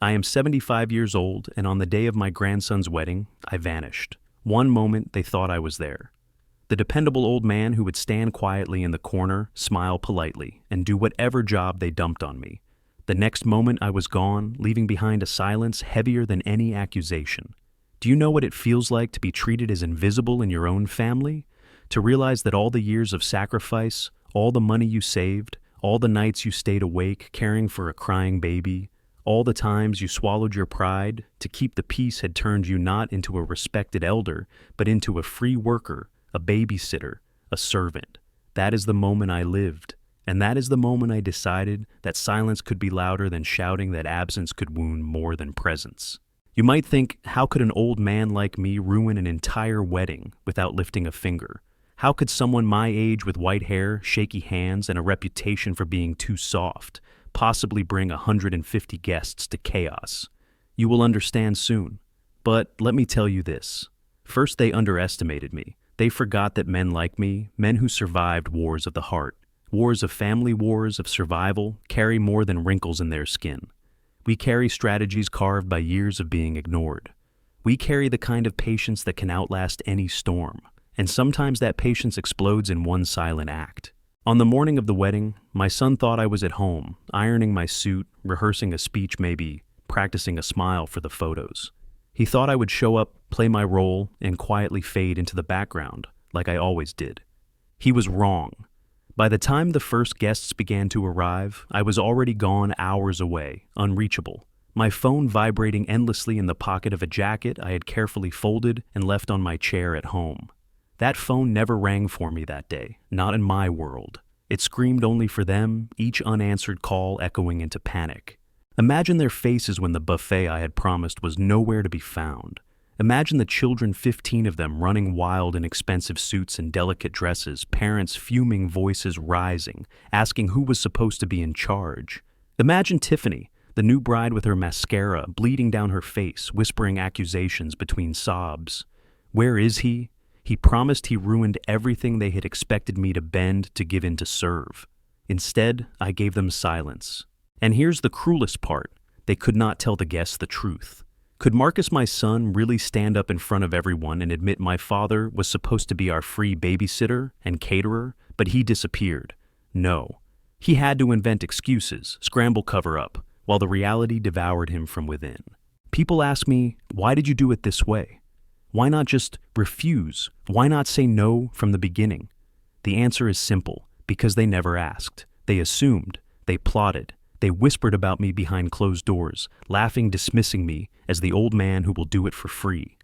I am 75 years old, and on the day of my grandson's wedding, I vanished. One moment, they thought I was there. The dependable old man who would stand quietly in the corner, smile politely, and do whatever job they dumped on me. The next moment, I was gone, leaving behind a silence heavier than any accusation. Do you know what it feels like to be treated as invisible in your own family? To realize that all the years of sacrifice, all the money you saved, all the nights you stayed awake caring for a crying baby, all the times you swallowed your pride to keep the peace had turned you not into a respected elder, but into a free worker, a babysitter, a servant. That is the moment I lived, and that is the moment I decided that silence could be louder than shouting, that absence could wound more than presence. You might think, how could an old man like me ruin an entire wedding without lifting a finger? How could someone my age with white hair, shaky hands, and a reputation for being too soft possibly bring 150 guests to chaos? You will understand soon. But let me tell you this. First, they underestimated me. They forgot that men like me, men who survived wars of the heart, wars of family, wars of survival, carry more than wrinkles in their skin. We carry strategies carved by years of being ignored. We carry the kind of patience that can outlast any storm. And sometimes that patience explodes in one silent act. On the morning of the wedding, my son thought I was at home, ironing my suit, rehearsing a speech, maybe practicing a smile for the photos. He thought I would show up, play my role, and quietly fade into the background, like I always did. He was wrong. By the time the first guests began to arrive, I was already gone, hours away, unreachable. My phone vibrating endlessly in the pocket of a jacket I had carefully folded and left on my chair at home. That phone never rang for me that day, not in my world. It screamed only for them, each unanswered call echoing into panic. Imagine their faces when the buffet I had promised was nowhere to be found. Imagine the children, 15 of them, running wild in expensive suits and delicate dresses, parents' fuming voices rising, asking who was supposed to be in charge. Imagine Tiffany, the new bride with her mascara bleeding down her face, whispering accusations between sobs. Where is he? He promised he ruined everything they had expected me to bend, to give in, to serve. Instead, I gave them silence. And here's the cruelest part. They could not tell the guests the truth. Could Marcus, my son, really stand up in front of everyone and admit my father was supposed to be our free babysitter and caterer, but he disappeared? No. He had to invent excuses, scramble cover up, while the reality devoured him from within. People ask me, why did you do it this way? Why not just refuse? Why not say no from the beginning? The answer is simple, because they never asked. They assumed. They plotted. They whispered about me behind closed doors, laughing, dismissing me as the old man who will do it for free.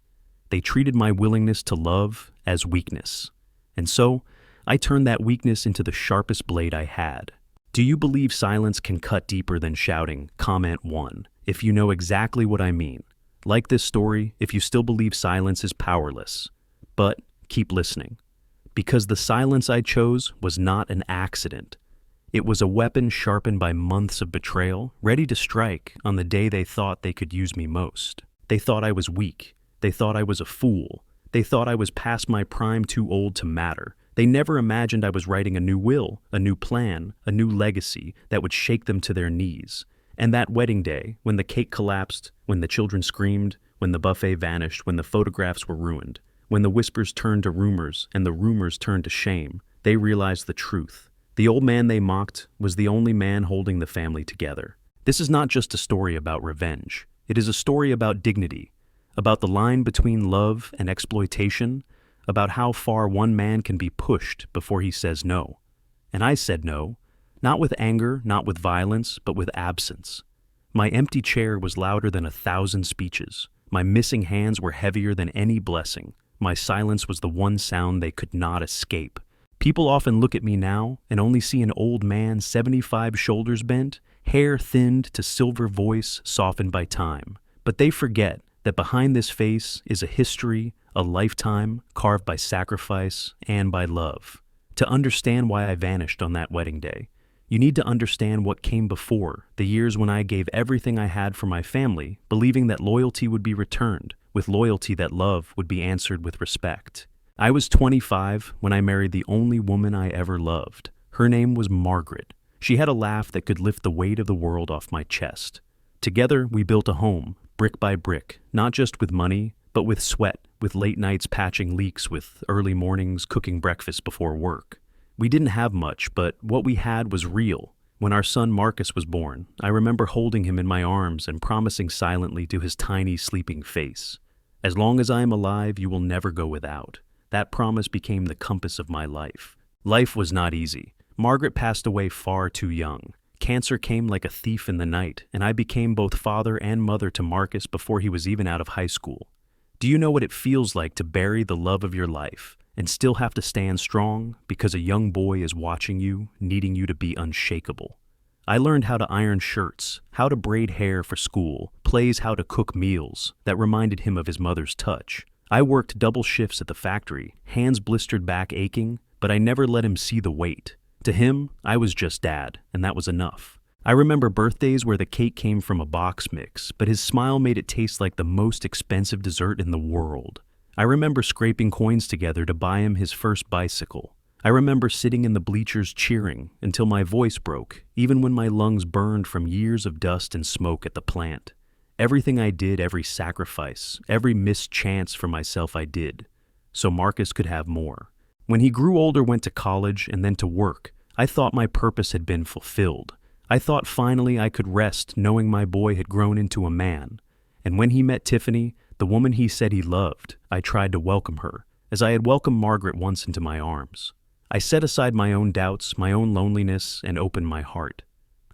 They treated my willingness to love as weakness. And so, I turned that weakness into the sharpest blade I had. Do you believe silence can cut deeper than shouting? Comment 1, if you know exactly what I mean. Like this story if you still believe silence is powerless. But keep listening. Because the silence I chose was not an accident. It was a weapon sharpened by months of betrayal, ready to strike on the day they thought they could use me most. They thought I was weak. They thought I was a fool. They thought I was past my prime, too old to matter. They never imagined I was writing a new will, a new plan, a new legacy that would shake them to their knees. And that wedding day, when the cake collapsed, when the children screamed, when the buffet vanished, when the photographs were ruined, when the whispers turned to rumors and the rumors turned to shame, they realized the truth. The old man they mocked was the only man holding the family together. This is not just a story about revenge. It is a story about dignity, about the line between love and exploitation, about how far one man can be pushed before he says no. And I said no. Not with anger, not with violence, but with absence. My empty chair was louder than 1,000 speeches. My missing hands were heavier than any blessing. My silence was the one sound they could not escape. People often look at me now and only see an old man, 75, shoulders bent, hair thinned to silver, voice softened by time. But they forget that behind this face is a history, a lifetime carved by sacrifice and by love. To understand why I vanished on that wedding day, you need to understand what came before, the years when I gave everything I had for my family, believing that loyalty would be returned, with loyalty that love would be answered with respect. I was 25 when I married the only woman I ever loved. Her name was Margaret. She had a laugh that could lift the weight of the world off my chest. Together, we built a home, brick by brick, not just with money, but with sweat, with late nights patching leaks, with early mornings cooking breakfast before work. We didn't have much, but what we had was real. When our son Marcus was born, I remember holding him in my arms and promising silently to his tiny, sleeping face, "As long as I am alive, you will never go without." That promise became the compass of my life. Life was not easy. Margaret passed away far too young. Cancer came like a thief in the night, and I became both father and mother to Marcus before he was even out of high school. Do you know what it feels like to bury the love of your life and still have to stand strong because a young boy is watching you, needing you to be unshakable? I learned how to iron shirts, how to braid hair for school, plays how to cook meals that reminded him of his mother's touch. I worked double shifts at the factory, hands blistered, back aching, but I never let him see the weight. To him, I was just dad, and that was enough. I remember birthdays where the cake came from a box mix, but his smile made it taste like the most expensive dessert in the world. I remember scraping coins together to buy him his first bicycle. I remember sitting in the bleachers cheering until my voice broke, even when my lungs burned from years of dust and smoke at the plant. Everything I did, every sacrifice, every missed chance for myself I did, so Marcus could have more. When he grew older, went to college, and then to work, I thought my purpose had been fulfilled. I thought finally I could rest knowing my boy had grown into a man. And when he met Tiffany, the woman he said he loved, I tried to welcome her, as I had welcomed Margaret once into my arms. I set aside my own doubts, my own loneliness, and opened my heart.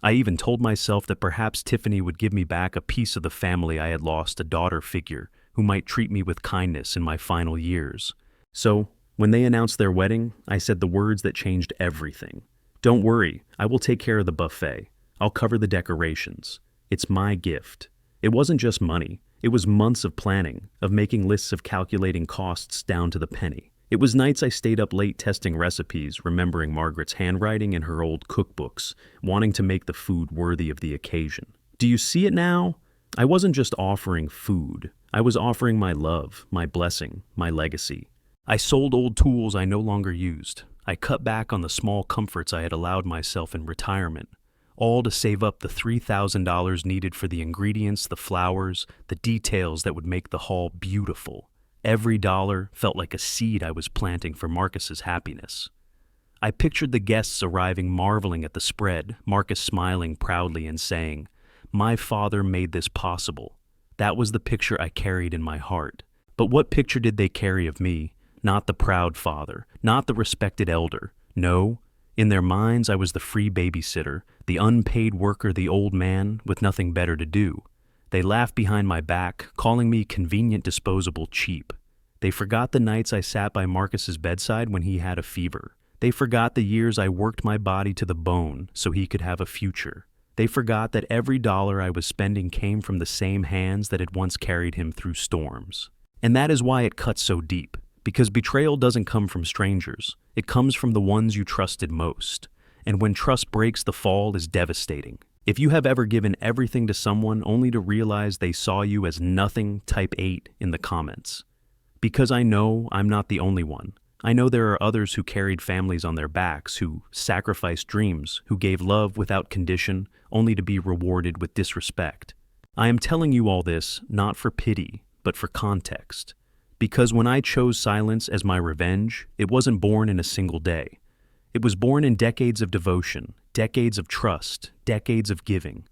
I even told myself that perhaps Tiffany would give me back a piece of the family I had lost, a daughter figure who might treat me with kindness in my final years. So, when they announced their wedding, I said the words that changed everything. "Don't worry, I will take care of the buffet. I'll cover the decorations. It's my gift." It wasn't just money. It was months of planning, of making lists, of calculating costs down to the penny. It was nights I stayed up late testing recipes, remembering Margaret's handwriting in her old cookbooks, wanting to make the food worthy of the occasion. Do you see it now? I wasn't just offering food. I was offering my love, my blessing, my legacy. I sold old tools I no longer used. I cut back on the small comforts I had allowed myself in retirement, all to save up the $3,000 needed for the ingredients, the flowers, the details that would make the hall beautiful. Every dollar felt like a seed I was planting for Marcus's happiness. I pictured the guests arriving, marveling at the spread, Marcus smiling proudly and saying, "My father made this possible." That was the picture I carried in my heart. But what picture did they carry of me? Not the proud father, not the respected elder. No, in their minds I was the free babysitter, the unpaid worker, the old man with nothing better to do. They laughed behind my back, calling me convenient, disposable, cheap. They forgot the nights I sat by Marcus's bedside when he had a fever. They forgot the years I worked my body to the bone so he could have a future. They forgot that every dollar I was spending came from the same hands that had once carried him through storms. And that is why it cuts so deep, because betrayal doesn't come from strangers. It comes from the ones you trusted most. And when trust breaks, the fall is devastating. If you have ever given everything to someone only to realize they saw you as nothing, type 8 in the comments. Because I know I'm not the only one. I know there are others who carried families on their backs, who sacrificed dreams, who gave love without condition, only to be rewarded with disrespect. I am telling you all this not for pity, but for context. Because when I chose silence as my revenge, it wasn't born in a single day. It was born in decades of devotion, decades of trust, decades of giving.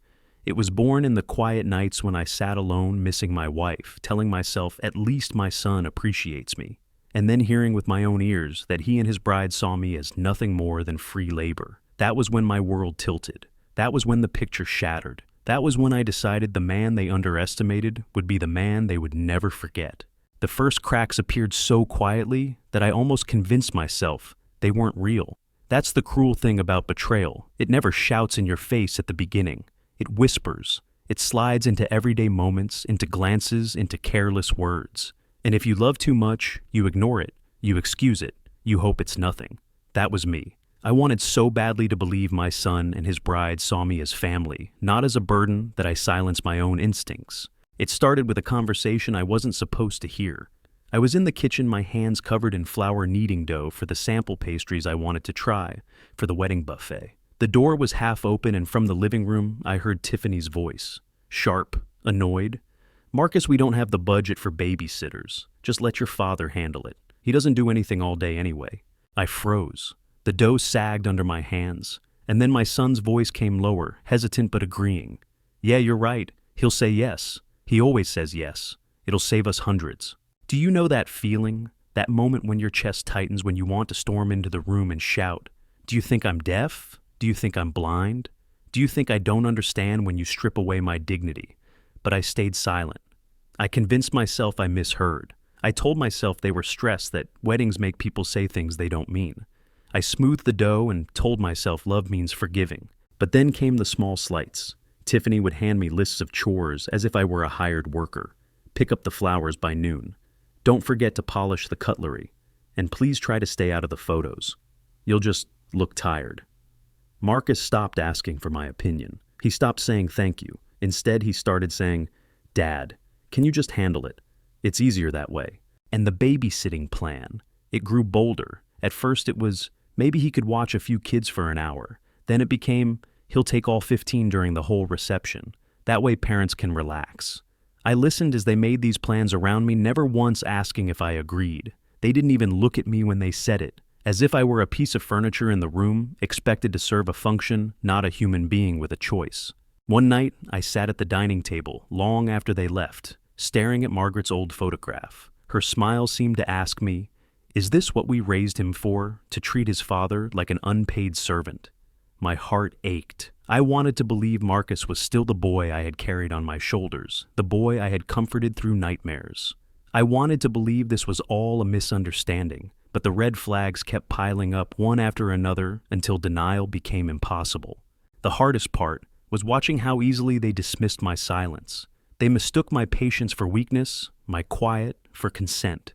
It was born in the quiet nights when I sat alone, missing my wife, telling myself at least my son appreciates me, and then hearing with my own ears that he and his bride saw me as nothing more than free labor. That was when my world tilted. That was when the picture shattered. That was when I decided the man they underestimated would be the man they would never forget. The first cracks appeared so quietly that I almost convinced myself they weren't real. That's the cruel thing about betrayal. It never shouts in your face at the beginning. It whispers. It slides into everyday moments, into glances, into careless words. And if you love too much, you ignore it. You excuse it. You hope it's nothing. That was me. I wanted so badly to believe my son and his bride saw me as family, not as a burden, that I silenced my own instincts. It started with a conversation I wasn't supposed to hear. I was in the kitchen, my hands covered in flour kneading dough for the sample pastries I wanted to try for the wedding buffet. The door was half open, and from the living room, I heard Tiffany's voice. sharp, annoyed. "Marcus, we don't have the budget for babysitters. Just let your father handle it. He doesn't do anything all day anyway." I froze. The dough sagged under my hands, and then my son's voice came lower, hesitant but agreeing. "Yeah, you're right. He'll say yes. He always says yes. It'll save us hundreds." Do you know that feeling? That moment when your chest tightens, when you want to storm into the room and shout, "Do you think I'm deaf? Do you think I'm blind? Do you think I don't understand when you strip away my dignity?" But I stayed silent. I convinced myself I misheard. I told myself they were stressed, that weddings make people say things they don't mean. I smoothed the dough and told myself love means forgiving. But then came the small slights. Tiffany would hand me lists of chores as if I were a hired worker. "Pick up the flowers by noon. Don't forget to polish the cutlery. And please try to stay out of the photos. You'll just look tired." Marcus stopped asking for my opinion. He stopped saying thank you. Instead, he started saying, "Dad, can you just handle it? It's easier that way." And the babysitting plan, it grew bolder. At first it was, maybe he could watch a few kids for an hour. Then it became, he'll take all 15 during the whole reception. That way parents can relax. I listened as they made these plans around me, never once asking if I agreed. They didn't even look at me when they said it, as if I were a piece of furniture in the room, expected to serve a function, not a human being with a choice. One night, I sat at the dining table, long after they left, staring at Margaret's old photograph. Her smile seemed to ask me, "Is this what we raised him for, to treat his father like an unpaid servant?" My heart ached. I wanted to believe Marcus was still the boy I had carried on my shoulders, the boy I had comforted through nightmares. I wanted to believe this was all a misunderstanding, but the red flags kept piling up one after another until denial became impossible. The hardest part was watching how easily they dismissed my silence. They mistook my patience for weakness, my quiet for consent.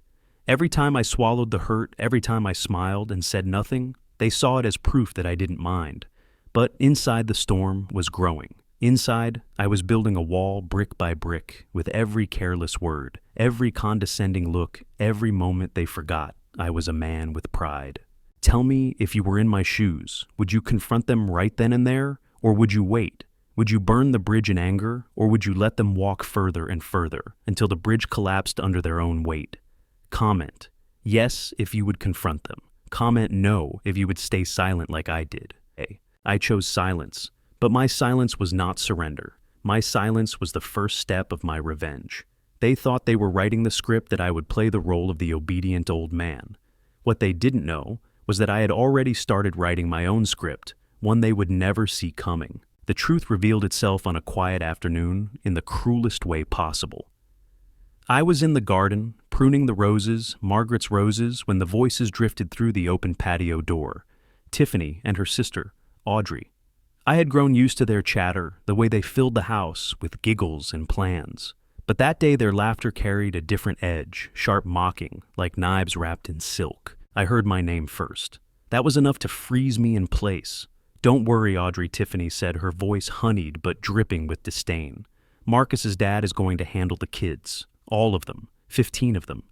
Every time I swallowed the hurt, every time I smiled and said nothing, they saw it as proof that I didn't mind. But inside the storm was growing. Inside, I was building a wall brick by brick, with every careless word, every condescending look, every moment they forgot I was a man with pride. Tell me, if you were in my shoes, would you confront them right then and there, or would you wait? Would you burn the bridge in anger, or would you let them walk further and further until the bridge collapsed under their own weight? Comment yes if you would confront them. Comment no if you would stay silent like I did. I chose silence, but my silence was not surrender. My silence was the first step of my revenge. They thought they were writing the script, that I would play the role of the obedient old man. What they didn't know was that I had already started writing my own script, one they would never see coming. The truth revealed itself on a quiet afternoon in the cruelest way possible. I was in the garden, pruning the roses, Margaret's roses, when the voices drifted through the open patio door. Tiffany and her sister, Audrey. I had grown used to their chatter, the way they filled the house with giggles and plans. But that day their laughter carried a different edge, sharp mocking, like knives wrapped in silk. I heard my name first. That was enough to freeze me in place. "Don't worry, Audrey," Tiffany said, her voice honeyed but dripping with disdain. "Marcus's dad is going to handle the kids. All of them. 15 of them.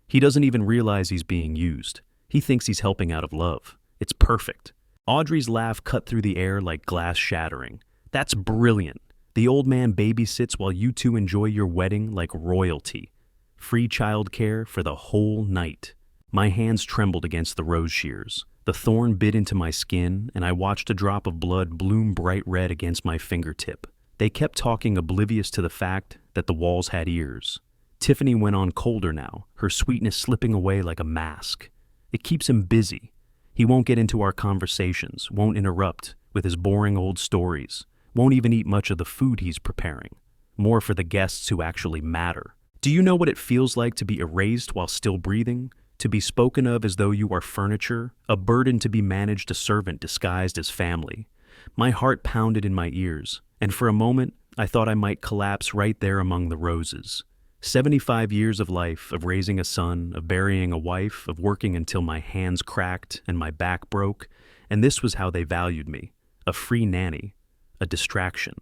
He doesn't even realize he's being used. He thinks he's helping out of love. It's perfect." Audrey's laugh cut through the air like glass shattering. "That's brilliant. The old man babysits while you two enjoy your wedding like royalty. Free childcare for the whole night." My hands trembled against the rose shears. The thorn bit into my skin, and I watched a drop of blood bloom bright red against my fingertip. They kept talking, oblivious to the fact that the walls had ears. Tiffany went on colder now, her sweetness slipping away like a mask. "It keeps him busy. He won't get into our conversations, won't interrupt with his boring old stories, won't even eat much of the food he's preparing. More for the guests who actually matter. Do you know what it feels like to be erased while still breathing? To be spoken of as though you are furniture, a burden to be managed, a servant disguised as family." My heart pounded in my ears, and for a moment I thought I might collapse right there among the roses. 75 years of life, of raising a son, of burying a wife, of working until my hands cracked and my back broke, and this was how they valued me: a free nanny, a distraction,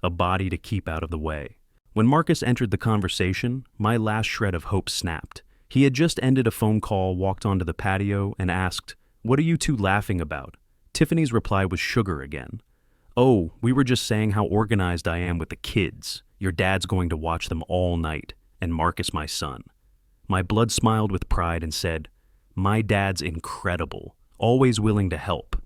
a body to keep out of the way. When Marcus entered the conversation, my last shred of hope snapped. He had just ended a phone call, walked onto the patio, and asked, "What are you two laughing about?" Tiffany's reply was sugar again. "Oh, we were just saying how organized I am with the kids. Your dad's going to watch them all night, and Marcus, my son." My blood smiled with pride and said, "My dad's incredible, always willing to help.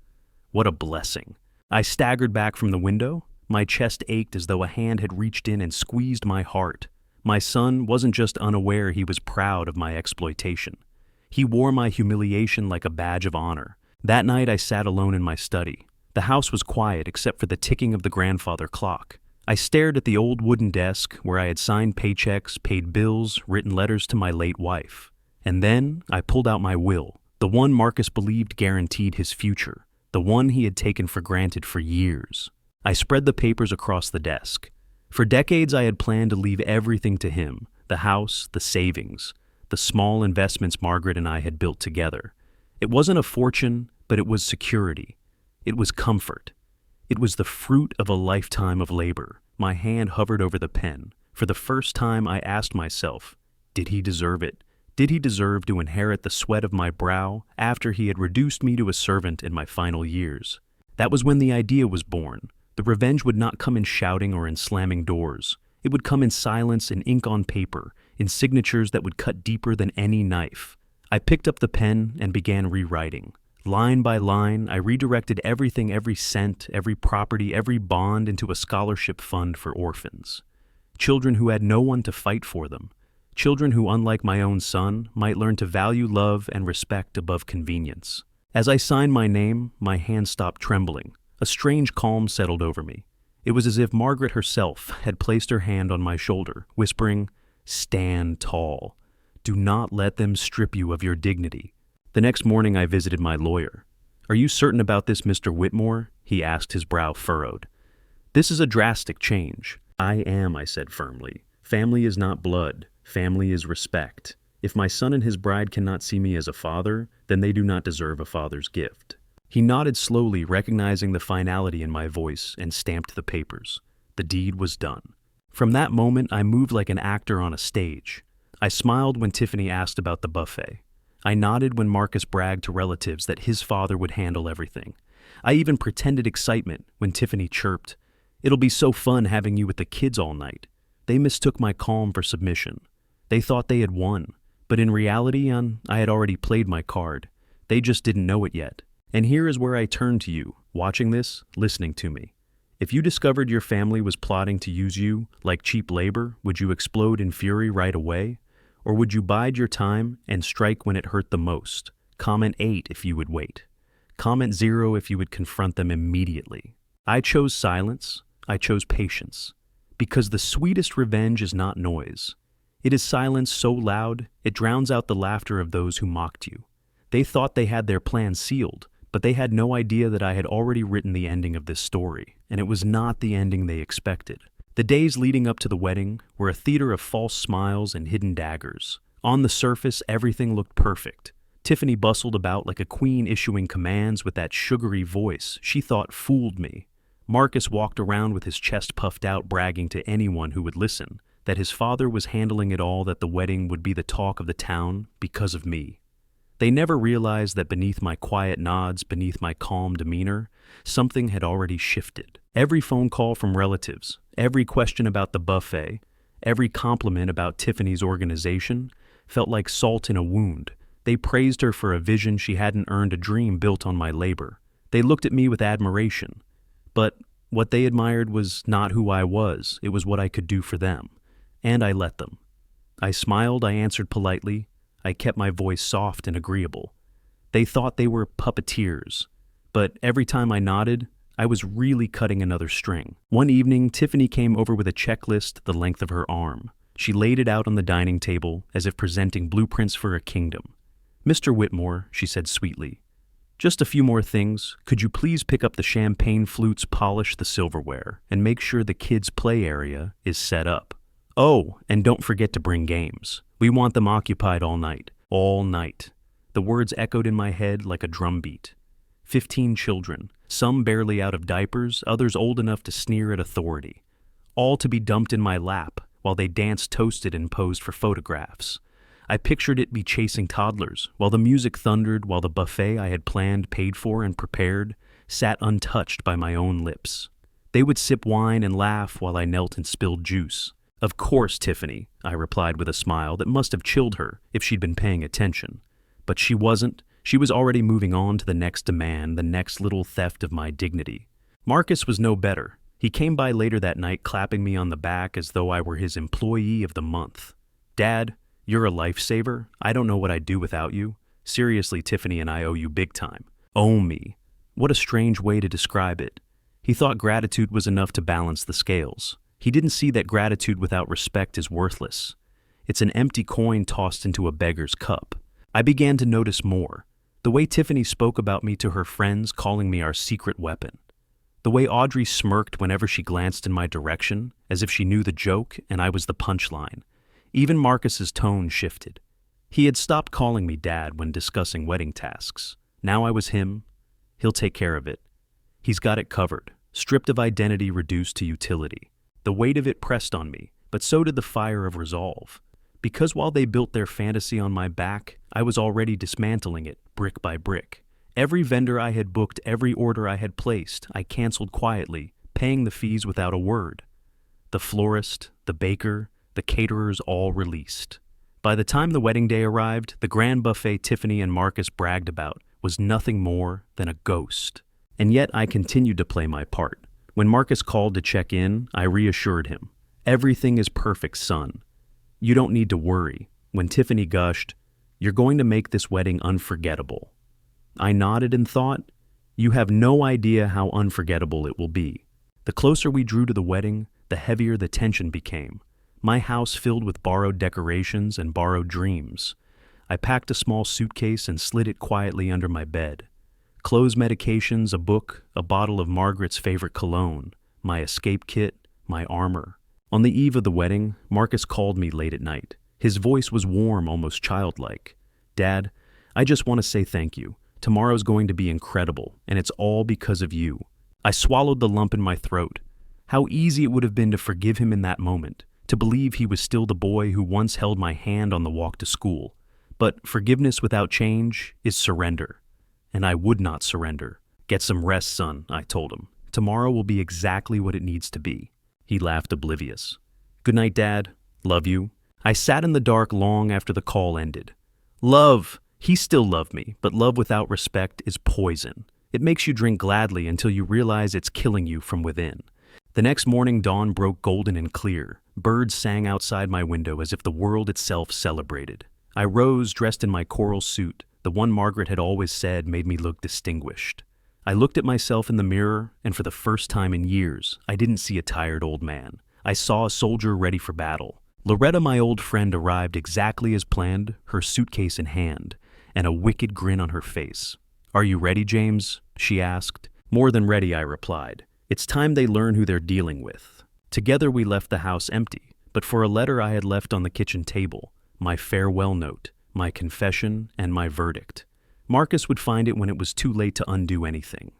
What a blessing." I staggered back from the window. My chest ached as though a hand had reached in and squeezed my heart. My son wasn't just unaware, he was proud of my exploitation. He wore my humiliation like a badge of honor. That night I sat alone in my study. The house was quiet except for the ticking of the grandfather clock. I stared at the old wooden desk where I had signed paychecks, paid bills, written letters to my late wife. And then I pulled out my will, the one Marcus believed guaranteed his future, the one he had taken for granted for years. I spread the papers across the desk. For decades I had planned to leave everything to him, the house, the savings, the small investments Margaret and I had built together. It wasn't a fortune, but it was security. It was comfort. It was the fruit of a lifetime of labor. My hand hovered over the pen. For the first time I asked myself, did he deserve it? Did he deserve to inherit the sweat of my brow after he had reduced me to a servant in my final years? That was when the idea was born. The revenge would not come in shouting or in slamming doors. It would come in silence, in ink on paper, in signatures that would cut deeper than any knife. I picked up the pen and began rewriting. Line by line, I redirected everything, every cent, every property, every bond into a scholarship fund for orphans. Children who had no one to fight for them. Children who, unlike my own son, might learn to value love and respect above convenience. As I signed my name, my hand stopped trembling. A strange calm settled over me. It was as if Margaret herself had placed her hand on my shoulder, whispering, "Stand tall. Do not let them strip you of your dignity." The next morning I visited my lawyer. "Are you certain about this, Mr. Whitmore?" he asked, his brow furrowed. "This is a drastic change." "I am," I said firmly. "Family is not blood. Family is respect. If my son and his bride cannot see me as a father, then they do not deserve a father's gift." He nodded slowly, recognizing the finality in my voice, and stamped the papers. The deed was done. From that moment, I moved like an actor on a stage. I smiled when Tiffany asked about the buffet. I nodded when Marcus bragged to relatives that his father would handle everything. I even pretended excitement when Tiffany chirped, "It'll be so fun having you with the kids all night." They mistook my calm for submission. They thought they had won, but in reality, I had already played my card. They just didn't know it yet. And here is where I turn to you, watching this, listening to me. If you discovered your family was plotting to use you like cheap labor, would you explode in fury right away? Or would you bide your time and strike when it hurt the most? Comment 8 if you would wait. Comment 0 if you would confront them immediately. I chose silence. I chose patience. Because the sweetest revenge is not noise. It is silence so loud, it drowns out the laughter of those who mocked you. They thought they had their plan sealed, but they had no idea that I had already written the ending of this story, and it was not the ending they expected. The days leading up to the wedding were a theater of false smiles and hidden daggers. On the surface, everything looked perfect. Tiffany bustled about like a queen issuing commands with that sugary voice she thought fooled me. Marcus walked around with his chest puffed out, bragging to anyone who would listen that his father was handling it all, that the wedding would be the talk of the town because of me. They never realized that beneath my quiet nods, beneath my calm demeanor, something had already shifted. Every phone call from relatives, every question about the buffet, every compliment about Tiffany's organization felt like salt in a wound. They praised her for a vision she hadn't earned, a dream built on my labor. They looked at me with admiration. But what they admired was not who I was, it was what I could do for them. And I let them. I smiled, I answered politely. I kept my voice soft and agreeable. They thought they were puppeteers, but every time I nodded, I was really cutting another string. One evening, Tiffany came over with a checklist the length of her arm. She laid it out on the dining table as if presenting blueprints for a kingdom. "Mr. Whitmore," she said sweetly, "just a few more things. Could you please pick up the champagne flutes, polish the silverware, and make sure the kids' play area is set up? Oh, and don't forget to bring games. We want them occupied all night. All night." The words echoed in my head like a drumbeat. 15 children, some barely out of diapers, others old enough to sneer at authority. All to be dumped in my lap while they danced, toasted, and posed for photographs. I pictured it be chasing toddlers, while the music thundered, while the buffet I had planned, paid for, and prepared, sat untouched by my own lips. They would sip wine and laugh while I knelt and spilled juice. "Of course, Tiffany," I replied with a smile that must have chilled her if she'd been paying attention. But she wasn't. She was already moving on to the next demand, the next little theft of my dignity. Marcus was no better. He came by later that night clapping me on the back as though I were his employee of the month. "Dad, you're a lifesaver. I don't know what I'd do without you. Seriously, Tiffany and I owe you big time." Owe me. What a strange way to describe it. He thought gratitude was enough to balance the scales. He didn't see that gratitude without respect is worthless. It's an empty coin tossed into a beggar's cup. I began to notice more. The way Tiffany spoke about me to her friends, calling me our secret weapon. The way Audrey smirked whenever she glanced in my direction, as if she knew the joke and I was the punchline. Even Marcus's tone shifted. He had stopped calling me Dad when discussing wedding tasks. Now I was him. He'll take care of it. He's got it covered, stripped of identity, reduced to utility. The weight of it pressed on me, but so did the fire of resolve. Because while they built their fantasy on my back, I was already dismantling it, brick by brick. Every vendor I had booked, every order I had placed, I canceled quietly, paying the fees without a word. The florist, the baker, the caterers all released. By the time the wedding day arrived, the grand buffet Tiffany and Marcus bragged about was nothing more than a ghost. And yet I continued to play my part. When Marcus called to check in, I reassured him. "Everything is perfect, son. You don't need to worry." When Tiffany gushed, "You're going to make this wedding unforgettable." I nodded and thought, you have no idea how unforgettable it will be. The closer we drew to the wedding, the heavier the tension became. My house filled with borrowed decorations and borrowed dreams. I packed a small suitcase and slid it quietly under my bed. Clothes, medications, a book, a bottle of Margaret's favorite cologne, my escape kit, my armor. On the eve of the wedding, Marcus called me late at night. His voice was warm, almost childlike. "Dad, I just want to say thank you. Tomorrow's going to be incredible, and it's all because of you." I swallowed the lump in my throat. How easy it would have been to forgive him in that moment, to believe he was still the boy who once held my hand on the walk to school. But forgiveness without change is surrender. And I would not surrender. "Get some rest, son," I told him. "Tomorrow will be exactly what it needs to be." He laughed oblivious. "Good night, Dad. Love you." I sat in the dark long after the call ended. Love! He still loved me, but love without respect is poison. It makes you drink gladly until you realize it's killing you from within. The next morning, dawn broke golden and clear. Birds sang outside my window as if the world itself celebrated. I rose, dressed in my coral suit. The one Margaret had always said made me look distinguished. I looked at myself in the mirror, and for the first time in years, I didn't see a tired old man. I saw a soldier ready for battle. Loretta, my old friend, arrived exactly as planned, her suitcase in hand, and a wicked grin on her face. "Are you ready, James?" she asked. "More than ready," I replied. "It's time they learn who they're dealing with." Together we left the house empty, but for a letter I had left on the kitchen table, my farewell note, my confession, and my verdict. Marcus would find it when it was too late to undo anything.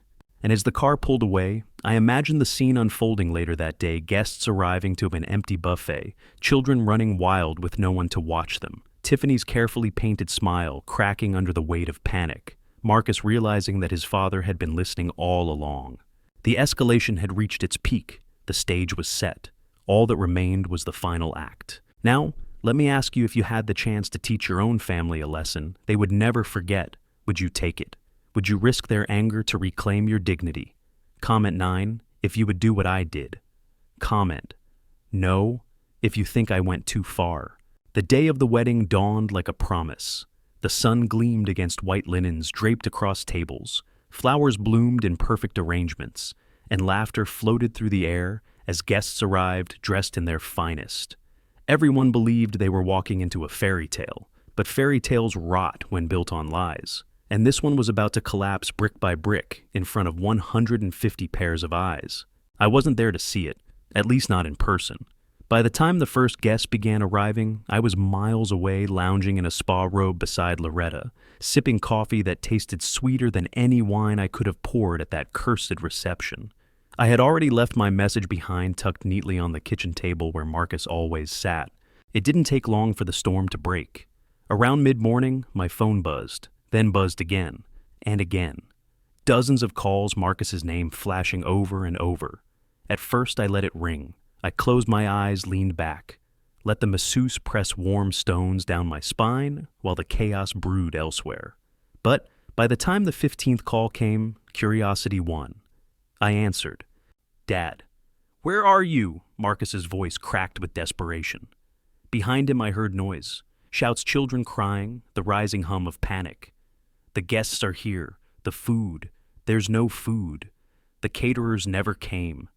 And as the car pulled away, I imagined the scene unfolding later that day, guests arriving to an empty buffet, children running wild with no one to watch them, Tiffany's carefully painted smile cracking under the weight of panic, Marcus realizing that his father had been listening all along. The escalation had reached its peak. The stage was set. All that remained was the final act. Now, let me ask you, if you had the chance to teach your own family a lesson they would never forget, would you take it? Would you risk their anger to reclaim your dignity? Comment 9 if you would do what I did. Comment no if you think I went too far. The day of the wedding dawned like a promise. The sun gleamed against white linens draped across tables. Flowers bloomed in perfect arrangements, and laughter floated through the air as guests arrived dressed in their finest. Everyone believed they were walking into a fairy tale, but fairy tales rot when built on lies. And this one was about to collapse brick by brick in front of 150 pairs of eyes. I wasn't there to see it, at least not in person. By the time the first guests began arriving, I was miles away, lounging in a spa robe beside Loretta, sipping coffee that tasted sweeter than any wine I could have poured at that cursed reception. I had already left my message behind, tucked neatly on the kitchen table where Marcus always sat. It didn't take long for the storm to break. Around mid-morning, my phone buzzed, then buzzed again, and again. Dozens of calls, Marcus's name flashing over and over. At first I let it ring. I closed my eyes, leaned back, let the masseuse press warm stones down my spine while the chaos brewed elsewhere. But by the time the 15th call came, curiosity won. I answered. "Dad, where are you?" Marcus's voice cracked with desperation. Behind him I heard noise. Shouts, children crying, the rising hum of panic. "The guests are here. The food. There's no food. The caterers never came.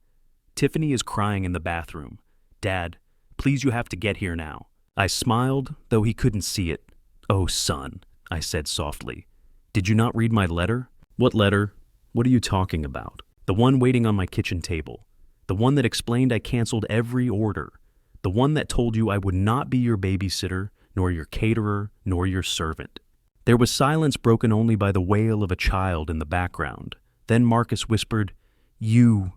Tiffany is crying in the bathroom. Dad, please, you have to get here now." I smiled, though he couldn't see it. "Oh, son," I said softly. "Did you not read my letter?" "What letter? What are you talking about?" "The one waiting on my kitchen table. The one that explained I canceled every order. The one that told you I would not be your babysitter, nor your caterer, nor your servant." There was silence broken only by the wail of a child in the background. Then Marcus whispered, You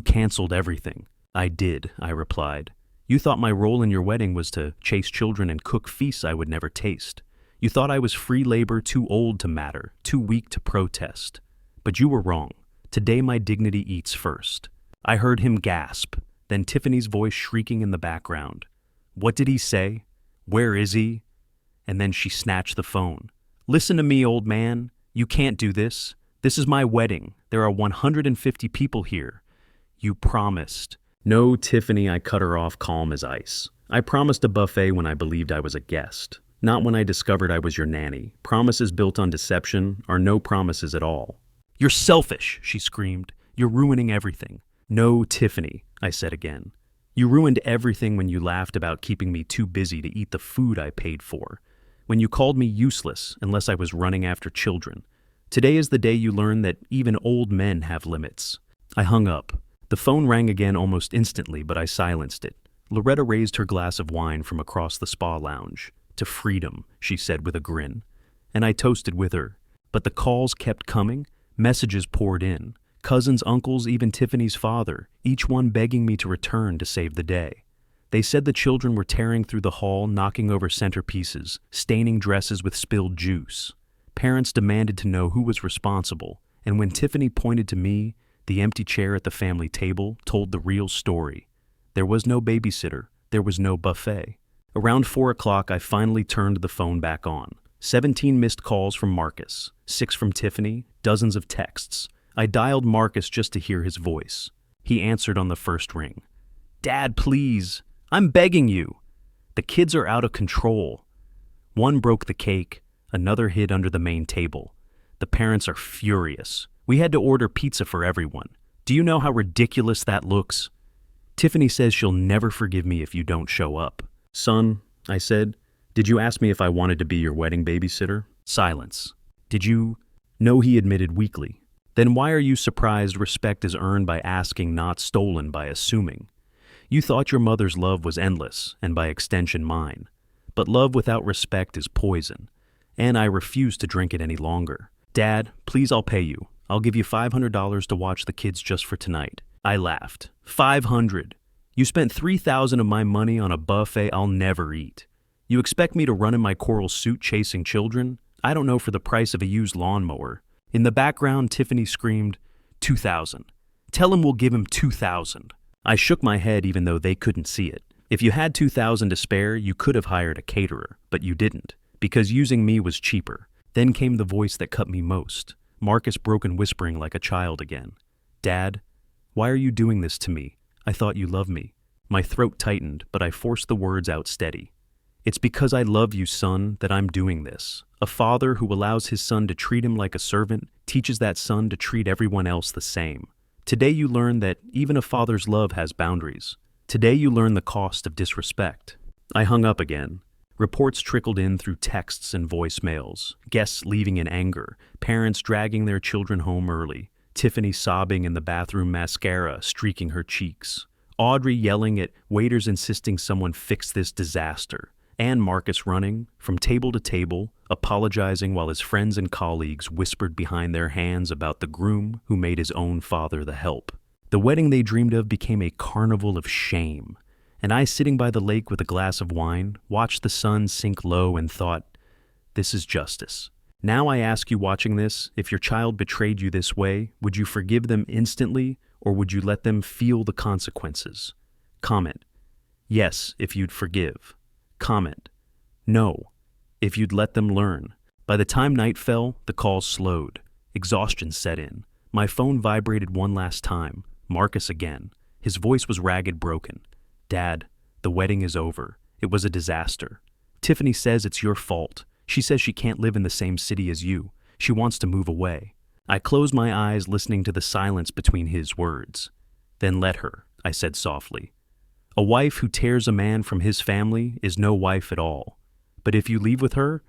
canceled everything." "I did," I replied. "You thought my role in your wedding was to chase children and cook feasts I would never taste. You thought I was free labor, too old to matter, too weak to protest. But you were wrong. Today my dignity eats first." I heard him gasp, then Tiffany's voice shrieking in the background. "What did he say? Where is he?" And then she snatched the phone. "Listen to me, old man. You can't do this. This is my wedding. There are 150 people here. You promised." "No, Tiffany," I cut her off, calm as ice. "I promised a buffet when I believed I was a guest, not when I discovered I was your nanny. Promises built on deception are no promises at all." "You're selfish," she screamed. "You're ruining everything." "No, Tiffany," I said again. "You ruined everything when you laughed about keeping me too busy to eat the food I paid for, when you called me useless unless I was running after children. Today is the day you learn that even old men have limits." I hung up. The phone rang again almost instantly, but I silenced it. Loretta raised her glass of wine from across the spa lounge. "To freedom," she said with a grin. And I toasted with her. But the calls kept coming. Messages poured in. Cousins, uncles, even Tiffany's father, each one begging me to return to save the day. They said the children were tearing through the hall, knocking over centerpieces, staining dresses with spilled juice. Parents demanded to know who was responsible, and when Tiffany pointed to me, the empty chair at the family table told the real story. There was no babysitter. There was no buffet. Around 4 o'clock, I finally turned the phone back on. 17 missed calls from Marcus, 6 from Tiffany, dozens of texts. I dialed Marcus just to hear his voice. He answered on the first ring. "Dad, please. I'm begging you. The kids are out of control." One broke the cake. Another hid under the main table. The parents are furious. We had to order pizza for everyone. Do you know how ridiculous that looks? Tiffany says she'll never forgive me if you don't show up. "Son," I said, "did you ask me if I wanted to be your wedding babysitter?" Silence. "Did you?" "No," he admitted weakly. "Then why are you surprised respect is earned by asking, not stolen by assuming? You thought your mother's love was endless, and by extension mine. But love without respect is poison, and I refuse to drink it any longer. Dad, please, I'll pay you. I'll give you $500 to watch the kids just for tonight." I laughed. "500? You spent $3,000 of my money on a buffet I'll never eat. You expect me to run in my coral suit chasing children? I don't know for the price of a used lawnmower." In the background, Tiffany screamed, "2,000. Tell him we'll give him 2,000. I shook my head even though they couldn't see it. If you had 2,000 to spare, you could have hired a caterer, but you didn't, because using me was cheaper. Then came the voice that cut me most. Marcus broke in whispering like a child again. "Dad, why are you doing this to me? I thought you loved me." My throat tightened, but I forced the words out steady. "It's because I love you, son, that I'm doing this. A father who allows his son to treat him like a servant teaches that son to treat everyone else the same. Today you learn that even a father's love has boundaries. Today you learn the cost of disrespect." I hung up again. Reports trickled in through texts and voicemails, guests leaving in anger, parents dragging their children home early, Tiffany sobbing in the bathroom, mascara streaking her cheeks, Audrey yelling at waiters insisting someone fix this disaster, and Marcus running from table to table, apologizing while his friends and colleagues whispered behind their hands about the groom who made his own father the help. The wedding they dreamed of became a carnival of shame, and I, sitting by the lake with a glass of wine, watched the sun sink low and thought, this is justice. Now I ask you watching this, if your child betrayed you this way, would you forgive them instantly or would you let them feel the consequences? Comment. Yes, if you'd forgive. Comment. No, if you'd let them learn. By the time night fell, the calls slowed. Exhaustion set in. My phone vibrated one last time. Marcus again. His voice was ragged, broken. Dad, the wedding is over. It was a disaster. Tiffany says it's your fault. She says she can't live in the same city as you. She wants to move away. I closed my eyes, listening to the silence between his words. Then let her, I said softly. A wife who tears a man from his family is no wife at all. But if you leave with her,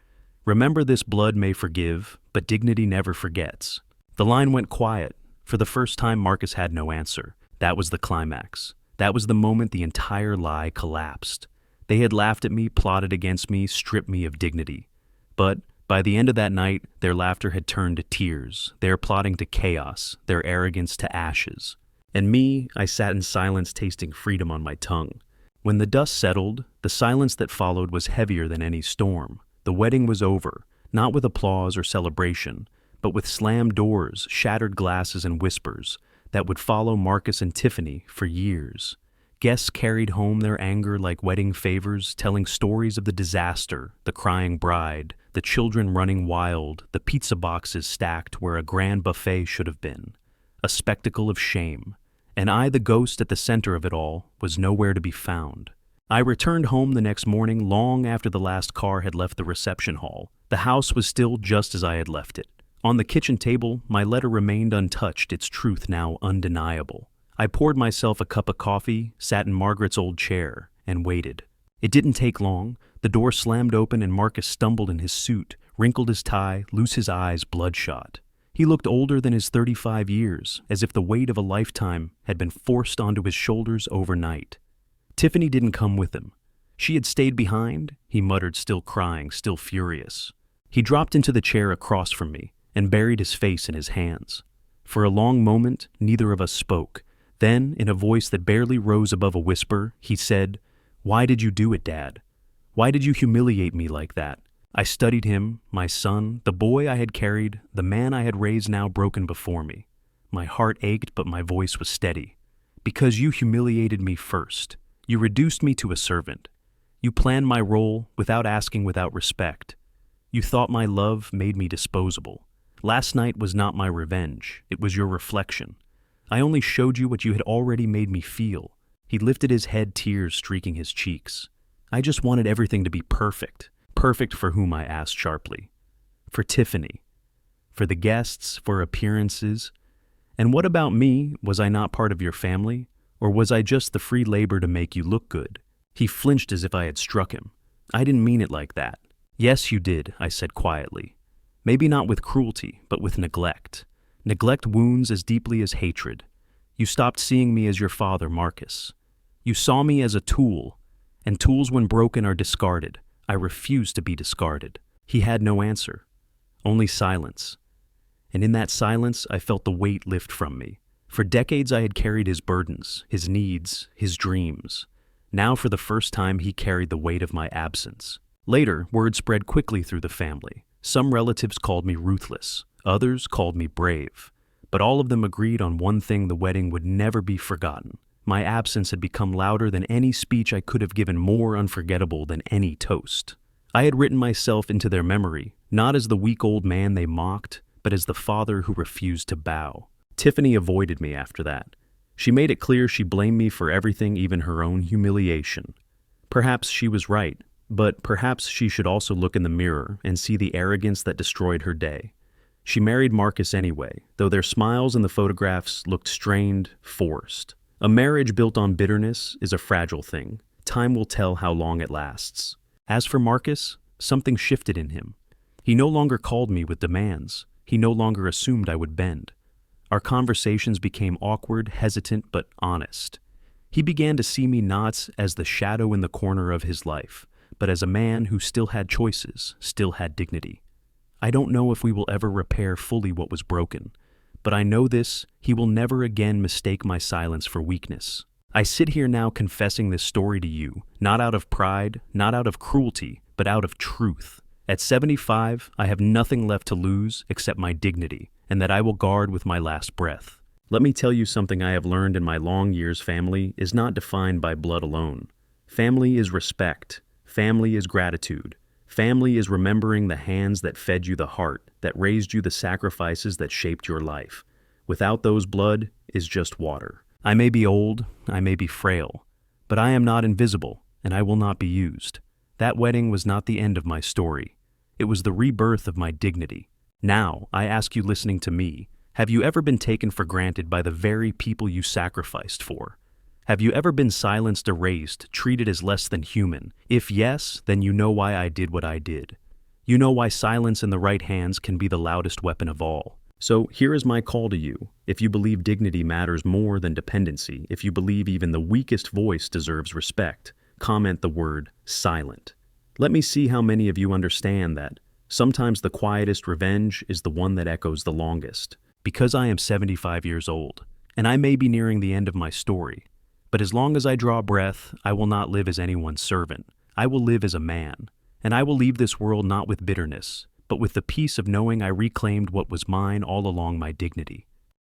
remember this blood may forgive, but dignity never forgets. The line went quiet. For the first time, Marcus had no answer. That was the climax. That was the moment the entire lie collapsed. They had laughed at me, plotted against me, stripped me of dignity. But by the end of that night, their laughter had turned to tears, their plotting to chaos, their arrogance to ashes. And me, I sat in silence, tasting freedom on my tongue. When the dust settled, the silence that followed was heavier than any storm. The wedding was over, not with applause or celebration, but with slammed doors, shattered glasses, and whispers that would follow Marcus and Tiffany for years. Guests carried home their anger like wedding favors, telling stories of the disaster, the crying bride, the children running wild, the pizza boxes stacked where a grand buffet should have been. A spectacle of shame. And I, the ghost at the center of it all, was nowhere to be found. I returned home the next morning long after the last car had left the reception hall. The house was still just as I had left it. On the kitchen table, my letter remained untouched, its truth now undeniable. I poured myself a cup of coffee, sat in Margaret's old chair, and waited. It didn't take long. The door slammed open and Marcus stumbled in his suit, wrinkled his tie, loose his eyes, bloodshot. He looked older than his 35 years, as if the weight of a lifetime had been forced onto his shoulders overnight. Tiffany didn't come with him. She had stayed behind, he muttered, still crying, still furious. He dropped into the chair across from me and buried his face in his hands. For a long moment, neither of us spoke. Then, in a voice that barely rose above a whisper, he said, "Why did you do it, Dad? Why did you humiliate me like that?" I studied him, my son, the boy I had carried, the man I had raised now broken before me. My heart ached, but my voice was steady. Because you humiliated me first. You reduced me to a servant. You planned my role without asking, without respect. You thought my love made me disposable. Last night was not my revenge. It was your reflection. I only showed you what you had already made me feel. He lifted his head, tears streaking his cheeks. I just wanted everything to be perfect. Perfect for whom, I asked sharply. For Tiffany. For the guests, for appearances. And what about me? Was I not part of your family? Or was I just the free labor to make you look good? He flinched as if I had struck him. I didn't mean it like that. Yes, you did, I said quietly. Maybe not with cruelty, but with neglect. Neglect wounds as deeply as hatred. You stopped seeing me as your father, Marcus. You saw me as a tool, and tools when broken are discarded. I refused to be discarded. He had no answer, only silence. And in that silence, I felt the weight lift from me. For decades I had carried his burdens, his needs, his dreams. Now for the first time he carried the weight of my absence. Later, word spread quickly through the family. Some relatives called me ruthless. Others called me brave. But all of them agreed on one thing: the wedding would never be forgotten. My absence had become louder than any speech I could have given, more unforgettable than any toast. I had written myself into their memory, not as the weak old man they mocked, but as the father who refused to bow. Tiffany avoided me after that. She made it clear she blamed me for everything, even her own humiliation. Perhaps she was right, but perhaps she should also look in the mirror and see the arrogance that destroyed her day. She married Marcus anyway, though their smiles in the photographs looked strained, forced. A marriage built on bitterness is a fragile thing. Time will tell how long it lasts. As for Marcus, something shifted in him. He no longer called me with demands. He no longer assumed I would bend. Our conversations became awkward, hesitant, but honest. He began to see me not as the shadow in the corner of his life, but as a man who still had choices, still had dignity. I don't know if we will ever repair fully what was broken, but I know this: he will never again mistake my silence for weakness. I sit here now confessing this story to you, not out of pride, not out of cruelty, but out of truth. At 75, I have nothing left to lose except my dignity, and that I will guard with my last breath. Let me tell you something I have learned in my long years. Family is not defined by blood alone. Family is respect. Family is gratitude. Family is remembering the hands that fed you, the heart that raised you, the sacrifices that shaped your life. Without those, blood is just water. I may be old, I may be frail, but I am not invisible, and I will not be used. That wedding was not the end of my story. It was the rebirth of my dignity. Now, I ask you listening to me, have you ever been taken for granted by the very people you sacrificed for? Have you ever been silenced, erased, treated as less than human? If yes, then you know why I did what I did. You know why silence in the right hands can be the loudest weapon of all. So here is my call to you. If you believe dignity matters more than dependency, if you believe even the weakest voice deserves respect, comment the word silent. Let me see how many of you understand that sometimes the quietest revenge is the one that echoes the longest. Because I am 75 years old, and I may be nearing the end of my story, but as long as I draw breath, I will not live as anyone's servant. I will live as a man, and I will leave this world not with bitterness, but with the peace of knowing I reclaimed what was mine all along, my dignity.